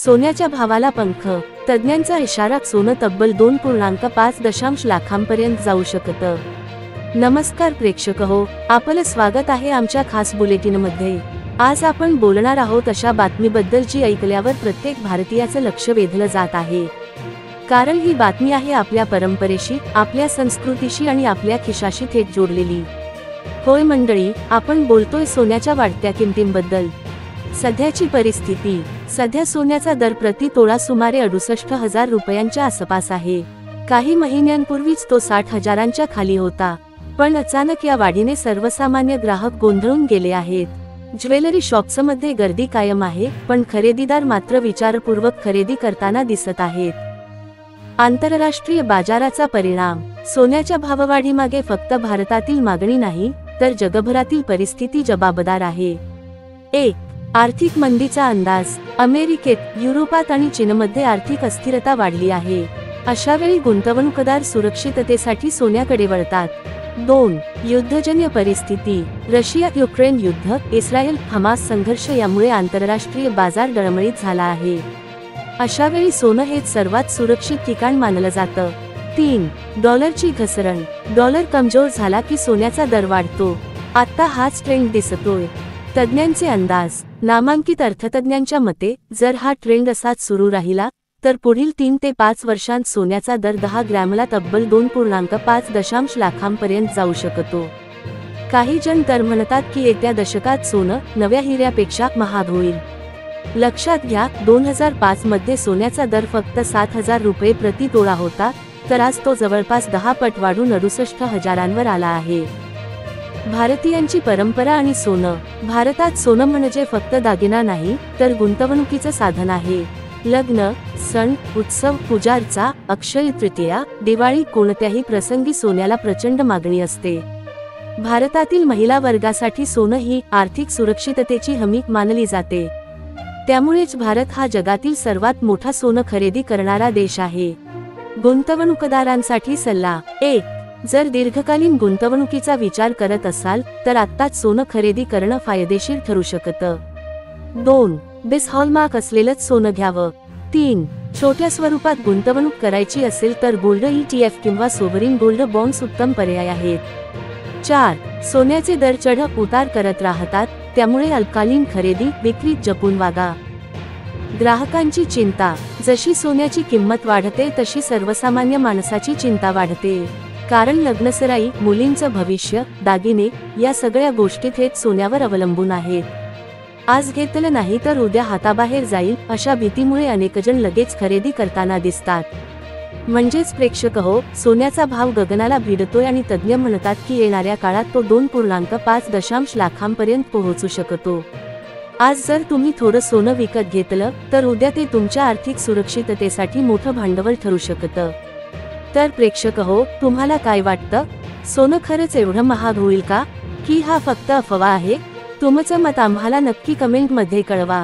सोन्याच्या भावाला पंख, तज्ज्ञांचा इशारा, सोनं तब्बल 2.5 लाखांपर्यंत जाऊ शकतं। नमस्कार प्रेक्षक हो, आपलं स्वागत आहे आमच्या खास बुलेटिनमध्ये। आज आपण बोलणार आहोत अशा बातमीबद्दल जी ऐकल्यावर प्रत्येक भारतीयाचं लक्ष वेधलं जात आहे, कारण ही बातमी आहे आपल्या परंपरेशी, आपल्या संस्कृतीशी आणि आपल्या खिशाशी थेट जोडलेली। होय मंडळी, आपण बोलतोय सोन्याच्या वाढत्या किमतींबद्दल। सध्याची परिस्थिती, सध्या सोन्याचा दर प्रति तोळा सुमारे 68,000 रुपयांच्या आसपास आहे। काही महिन्यांपूर्वीच तो 60,000च्या खाली होता, पण अचानक या वाढीने सर्वसामान्य ग्राहक गोंधळून गेले आहेत। ज्वेलरी शॉप्समध्ये गर्दी कायम आहे, पण खरेदीदार मात्र विचारपूर्वक खरेदी करताना दिसत आहेत। आंतरराष्ट्रीय बाजाराचा परिणाम, सोन्याच्या भाववाढीमागे फक्त भारतातील मागणी नाही, तर जगभरातील परिस्थिती जबाबदार आहे। 1. आर्थिक मंदीचा अंदाज, अमेरिकेत, युरोपात आणि चीनमध्ये आर्थिक अस्थिरता वाढली आहे। अशावेळी गुंतवणूकदार सुरक्षिततेसाठी सोन्याकडे वळतात। 2. युद्धजन्य परिस्थिती, रशिया-युक्रेन युद्ध, इस्रायल-हमास संघर्ष यामुळे आंतरराष्ट्रीय बाजार डळमळीत झाला आहे। अशावेळी सोनं हेच सर्वात सुरक्षित ठिकाण मानलं जातं। 3. डॉलरची घसरण, डॉलर कमजोर झाला की सोन्याचा दर वाढतो। आता हाच ट्रेंड दिसतोय। तज्ज्ञांचे अंदाज, नामांकित अर्थतज्ज्ञांच्या मते, जर हा ट्रेंड असाच सुरू राहिला तर पुढील 3 ते 5 वर्षांत सोन्याचा दर 10 ग्रॅमला तब्बल 2.5 लाखांपर्यंत जाऊ शकतो। काही जण तर म्हणतात की येत्या दशकात सोनं नव्या हिऱ्यापेक्षा महाग होईल। लक्षात घ्या, 2005 मध्ये सोन्याचा दर फक्त 7,000 रुपये प्रति तोळा होता, तर आज तो जवळपास 10 पट वाढून 68,000वर आला आहे। भारतीयांची परंपरा आणि सोनं, भारतात सोनं म्हणजे फक्त दागिना नाही, तर गुंतवणुकीचं साधन आहे। लग्न, सण, उत्सव, पूजार्चा, अक्षय तृतीया, दिवाळी, कोणत्याही प्रसंगी सोन्याला प्रचंड मागणी असते। भारतातील महिला वर्गासाठी सोनं ही आर्थिक सुरक्षिततेची हमी मानली जाते। त्यामुळेच भारत हा जगातील सर्वात मोठा सोनं खरेदी करणारा देश आहे। गुंतवणूकदारांसाठी सल्ला, 1. जर दीर्घकालीन गुंतवणुकीचा विचार करत असाल तर आत्ताच सोनं खरेदी करणं फायदेशीर ठरू शकतं। 2. बेस हॉलमार्क असलेलंच सोनं घ्यावं। 3. छोट्या स्वरूपात गुंतवणूक करायची असेल तर गोल्ड ETF किंवा सोवरिन गोल्ड बॉन्ड्स उत्तम पर्याय आहेत। 4. सोन्याचे दर चढ उतार करत राहतात, त्यामुळे अल्पकालीन खरेदी विक्रीत जपून वागा। ग्राहकांची चिंता, जशी सोन्याची किंमत वाढते तशी सर्वसामान्य माणसाची चिंता वाढते, कारण लग्नसराई, मुलींचं भविष्य, दागिने या सगळ्या गोष्टी थेट सोन्यावर अवलंबून आहेत। आज घेतलं नाही तर उद्या हाताबाहेर जाईल, अशा भीतीमुळे अनेकजण लगेच खरेदी करताना दिसतात। म्हणजेच प्रेक्षक हो, सोन्याचा भाव गगनाला भिडतोय आणि तज्ज्ञ म्हणतात की येणाऱ्या काळात तो 2.5 लाखांपर्यंत पोहोचू शकतो। आज जर तुम्ही थोडं सोनं विकत घेतलं तर उद्या ते तुमच्या आर्थिक सुरक्षिततेसाठी मोठं भांडवल ठरू शकतं। तर प्रेक्षक हो, तुम्हाला काय वाटतं? सोनं खरंच एवढं महाग होईल का, की हा फक्त अफवा आहे? तुमचं मत आम्हाला नक्की कमेंटमध्ये कळवा।